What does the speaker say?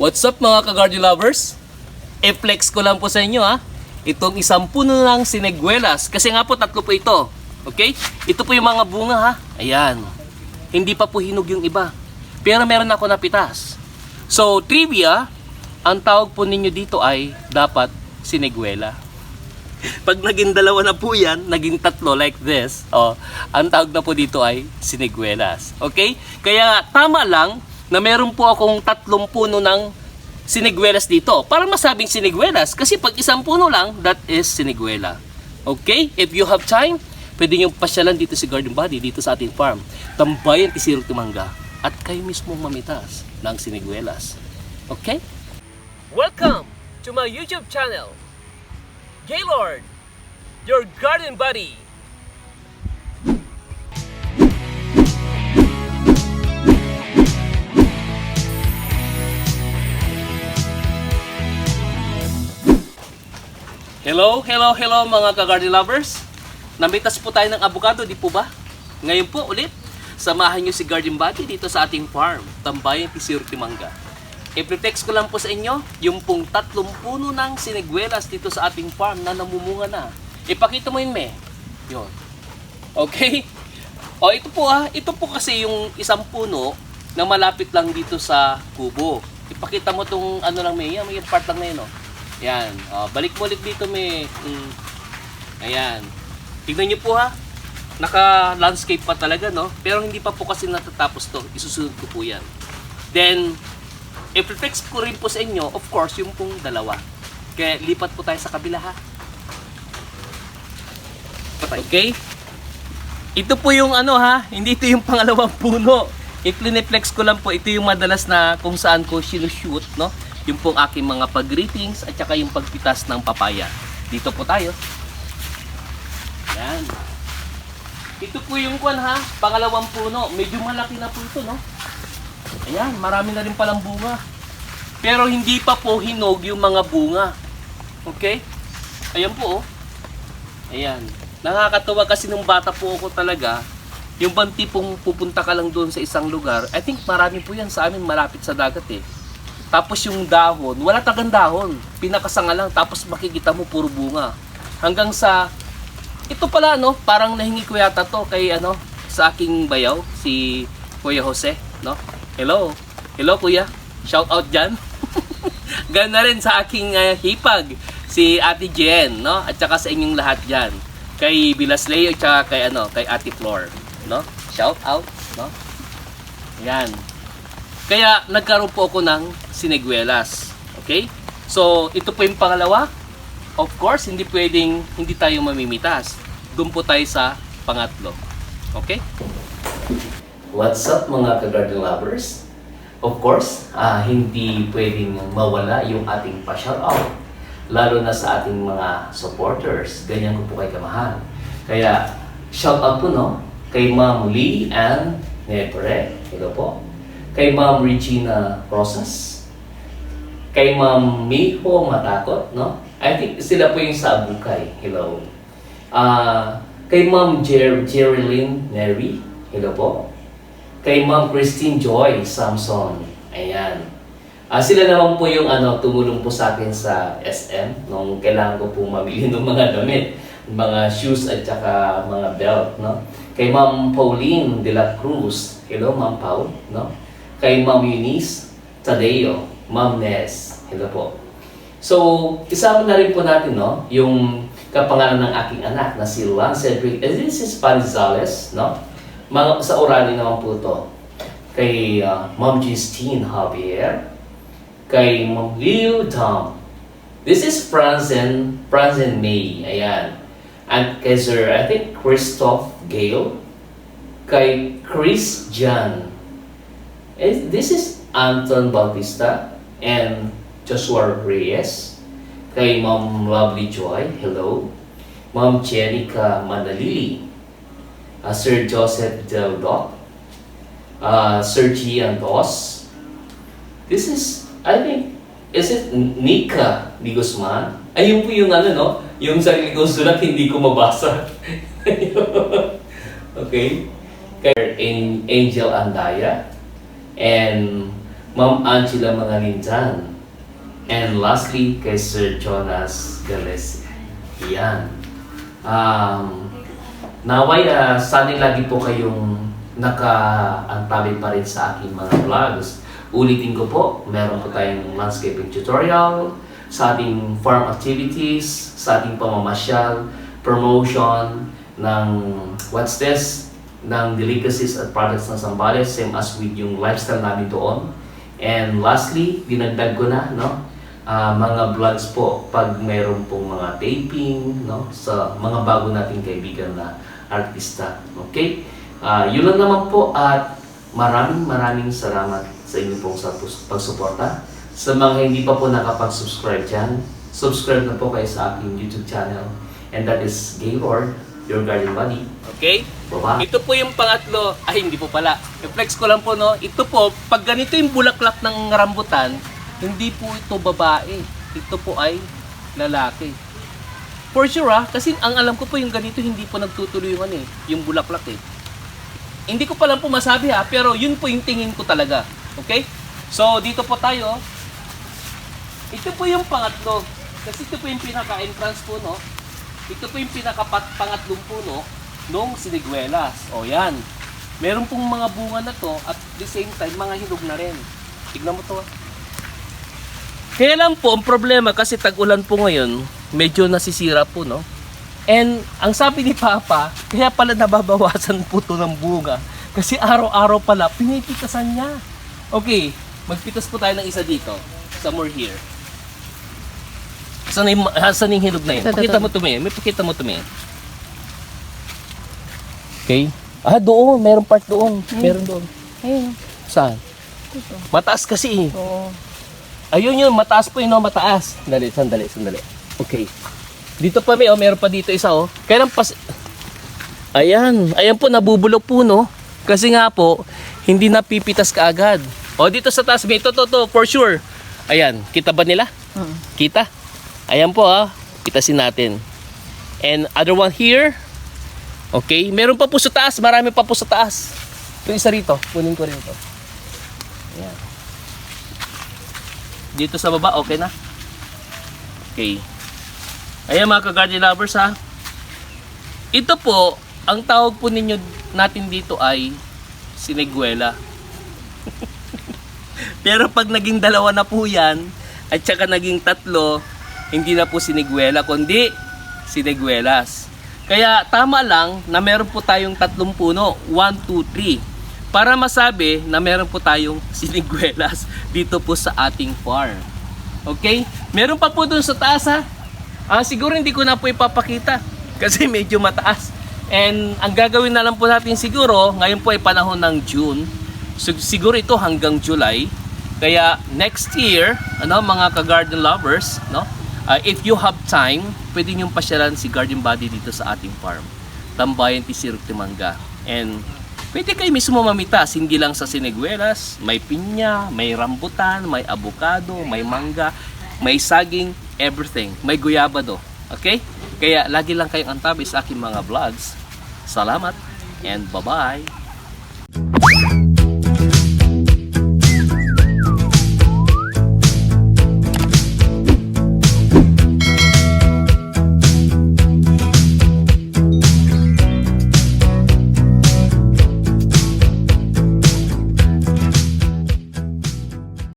What's up mga ka-garden lovers? I-flex ko lang po sa inyo itong isang puno ng siniguelas. Kasi nga po tatlo po ito. Okay? Ito po yung mga bunga Ayan. Hindi pa po hinog yung iba. Pero meron ako napitas. So trivia, ang tawag po ninyo dito ay dapat siniguela. Pag naging dalawa na po yan, naging tatlo like this, ang tawag na po dito ay siniguelas. Okay? Kaya tama lang na meron po akong 3 puno ng siniguelas dito. Para masabing siniguelas, kasi pag isang puno lang, that is siniguela. Okay? If you have time, pwede nyo pasyalan dito si Garden Buddy, dito sa ating farm. Tambayan Tisirok Timanga. At kayo mismo mamitas ng siniguelas. Okay? Welcome to my YouTube channel, Gaylord, your Garden Buddy. Hello mga ka-garden lovers. Namitas po tayo ng avocado, di po ba? Ngayon po ulit, samahan nyo si Garden Buddy dito sa ating farm, Tambayan Tisirok Timanga. I-pretext ko lang po sa inyo yung pong 3 puno ng siniguelas dito sa ating farm na namumunga na. Ipakita mo yun, me. Yun. Okay? Ito po kasi yung isang puno na malapit lang dito sa kubo. Ipakita mo tong ano lang, me. Yan, may part lang na yun, Yan. Balik mo ulit dito, me. Ayan. Tignan nyo po naka-landscape pa talaga, Pero hindi pa po kasi natatapos to. Isusunod ko po yan. Then, i-pretext ko rin po sa inyo, of course, yung pong dalawa. Kaya lipat po tayo sa kabila, Okay? Ito po yung hindi ito yung pangalawang puno. I-flex ko lang po, ito yung madalas na kung saan ko sinushoot, Yung pong aking mga pag-greetings at saka yung pagpitas ng papaya. Dito po tayo. Yan. Ito po yung pangalawang puno. Medyo malaki na po ito, Ayan, marami na rin palang bunga. Pero hindi pa po hinog yung mga bunga. Okay? Ayan po, Ayan. Nakakatuwa kasi nung bata po ako talaga, yung bang tipong pupunta ka lang doon sa isang lugar, I think marami po yan sa amin malapit sa dagat Tapos yung dahon, wala tagang dahon. Pinakasanga lang, tapos makikita mo puro bunga. Hanggang sa, ito pala parang nahingi ko yata to kay sa aking bayaw, si Kuya Jose, Hello. Hello Kuya. Shout out dyan. Gana rin sa aking hipag, si Ate Jen, At saka sa inyong lahat dyan. Kay Bilasley at saka kay Ate Flor, Shout out, Yan. Kaya nagkaroon po ako ng siniguelas. Okay? So, ito po yung pangalawa. Of course, hindi tayo mamimitas. Doon po tayo sa pangatlo. Okay? What's up mga ka-garden lovers? Of course, hindi pwedeng mawala yung ating pa-shoutout. Lalo na sa ating mga supporters. Ganyan ko po kay kamahal. Kaya, shoutout po kay Ma'am Lee Ann Nepre. Hello po. Kay Ma'am Regina Rosas. Kay Ma'am Miho Matakot, I think sila po yung sa Abukay. Hello. Kay Ma'am Jerilyn Neri. Hello po. Kay Ma'am Christine Joy Samson. Ayan. Sila naman po yung tumulong po sa akin sa SM nung kailangan ko po mabili ng mga damit, mga shoes at saka mga belt, Kay Ma'am Pauline de la Cruz. Hello, Ma'am Paul, Kay Ma'am Eunice Tadeo, Ma'am Ness. Hello po. So, isama na rin po natin, yung kapangalan ng aking anak na si Juan Cedric. This is Panizales, sa orally naman po ito. Kay Ma'am Justine Javier. Kay Ma'am Liu Dam. This is Franz and May. Ayan. And kay Sir, I think, Christoph Gale. Kay Chris Jan. This is Anton Bautista and Joshua Reyes. Kay Ma'am Lovely Joy, hello. Ma'am Jenica Manalili. Sir Joseph Del Doc. Sir Gian Dos. This is, I think, is it Nika Di Guzman? Ayun po yung yung sarili kong sulat hindi ko mabasa. Okay. Kay Angel Andaya. And Ma'am Angela Mangalinjan. And lastly, kay Sir Jonas Gales. Yan. Naway, sana lagi po kayong nakaantabi pa rin sa aking mga vlogs. Ulitin ko po, meron po tayong landscaping tutorial, sa ating farm activities, sa ating pamamasyal, promotion ng what's this, ng delicacies at products ng Zambales, same as with yung lifestyle namin doon. And lastly, dinagdag ko na, no? Mga vlogs po pag mayroon pong mga taping, no? Sa mga bago nating kaibigan na artista. Okay? Yun lang naman po at maraming salamat sa inyo pong sa pagsuporta. Sa mga hindi pa po nakapag-subscribe dyan, subscribe na po kayo sa aking YouTube channel. And that is Gaylord, your guardian buddy. Okay? Bye-bye. Ito po yung pangatlo. Ay, hindi po pala. I-flex ko lang po, no? Ito po, pag ganito yung bulaklak ng rambutan, hindi po ito babae. Ito po ay lalaki. For sure, kasi ang alam ko po yung ganito, hindi po nagtutuloy yung yung bulaklak Hindi ko pa lang po masabi pero yun po yung tingin ko talaga. Okay? So, dito po tayo. Ito po yung pangatlo. Kasi ito po yung pinaka-entrance po, no? Ito po yung pinaka-pangatlong puno nung siniguelas. O, yan. Meron pong mga bunga na to at the same time, mga hinog na rin. Tignan mo to. Kaya lang po, ang problema kasi tag-ulan po ngayon, medyo nasisira po, no? And ang sabi ni Papa, kaya pala nababawasan po to ng bunga. Kasi araw-araw pala, pinipitasan niya. Okay, magpitas po tayo ng isa dito. Somewhere here. Saan yung hinog na yun? Pakita mo to, may pakita mo to, Okay. Doon. Meron part doon. Meron doon. Ayun. Saan? Dito. Mataas kasi Oo. Ayun yun, mataas po yun, mataas. Sandali. Okay. Dito pa meron pa dito isa Kailan Ayan po, nabubulok po, no? Kasi nga po, hindi napipitas kaagad. Dito sa taas, may to, for sure. Ayan, kita ba nila? Kita? Ayan po, pitasin natin. And other one here. Okay, meron pa po sa taas, marami pa po sa taas. Ito isa rito, kunin ko rin ito. Ayan. Dito sa baba, okay na? Okay. Ayan mga ka-garden lovers Ito po, ang tawag po natin dito ay siniguela. Pero pag naging dalawa na po yan, at saka naging tatlo, hindi na po siniguela, kundi siniguelas. Kaya tama lang na meron po tayong tatlong puno, 1, 2, 3. Para masabi na meron po tayong siniguelas dito po sa ating farm. Okay? Meron pa po dun sa taas siguro hindi ko na po ipapakita kasi medyo mataas. And ang gagawin na lang po natin siguro, ngayon po ay panahon ng June. So, siguro ito hanggang July. Kaya next year, mga ka-garden lovers, no? If you have time, pwede niyong pasyalan si Garden Buddy dito sa ating farm. Tambayan Tisirok Timanga. And pwede kayo mismo mamitas, hindi lang sa siniguelas, may pinya, may rambutan, may avocado, may mangga, may saging, everything. May guyabado. Okay? Kaya lagi lang kayong antabi sa aking mga vlogs. Salamat and bye-bye!